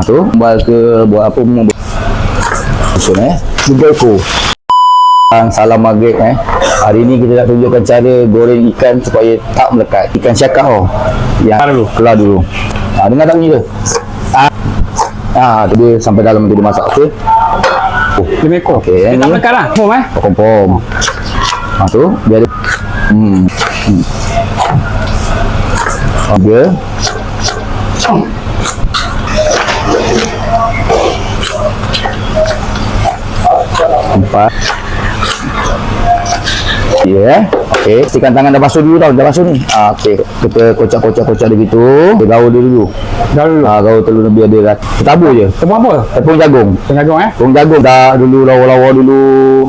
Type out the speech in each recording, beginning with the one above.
Tu buat ke buat apa pun susun 3 ekor. Salam maghrib Hari ni kita nak tunjukkan cara goreng ikan supaya tak melekat. Ikan syakar yang keluar dulu. Dengar tak bunyi ke? Tu dia sampai dalam tu dia masak. Okey. 5 ekor. Okey, Dia tak ni melekat lah. Kompom. Tu biar dia Dia empat. Okey, pastikan tangan dah basuh dulu tau, dah basuh ni. Okey, kita kocak dia gitu. Kita gaul dia dulu. Gaul telur biar dia tabur je. Tepung apa? Tepung jagung. Tepung jagung dah dulu, lawa-lawa dulu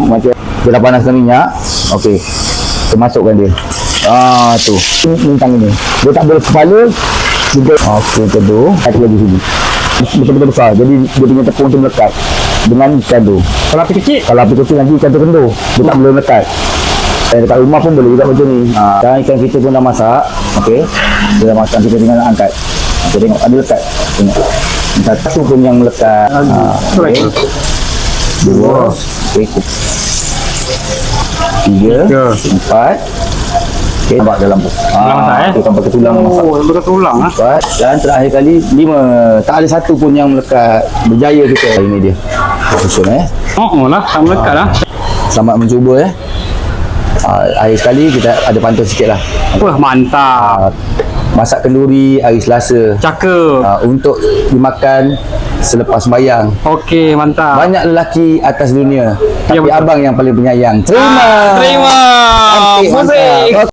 macam dia dah panaskan minyak. Okey. Kita masukkan dia. Tu. Bintang ini. Dia tak boleh kepala. Okey, kedua. Satu lagi sini. Betul-betul besar. Jadi dia punya tepung tu melekat dengan ikan tu. Kalau api kecil? Kalau api kecil nanti ikan tu kendur. Dia tak boleh melekat. Dekat rumah pun boleh juga macam ni. Dan ikan kita pun dah masak. Okey. Dia dah masak, kita tinggal nak angkat. Kita tengok ada lekat. Tengok. Satu pun yang melekat. Okey. 2. Okey. 3. 4. Okey, nampak dalam tu. Kita pakai tulang masak. Betul tulang 4. Dan terakhir kali 5. Tak ada satu pun yang melekat. Berjaya kita. Ini dia. Susun lah, tak melekat lah. Selamat mencuba akhir sekali kita ada pantun sikit lah. Wah, mantap. Masak kenduri hari Selasa. Cakep. Untuk dimakan selepas sembahyang. Okey, mantap. Banyak lelaki atas dunia, tapi betul. abang yang paling penyayang. Terima. Terima. Cantik, mantap.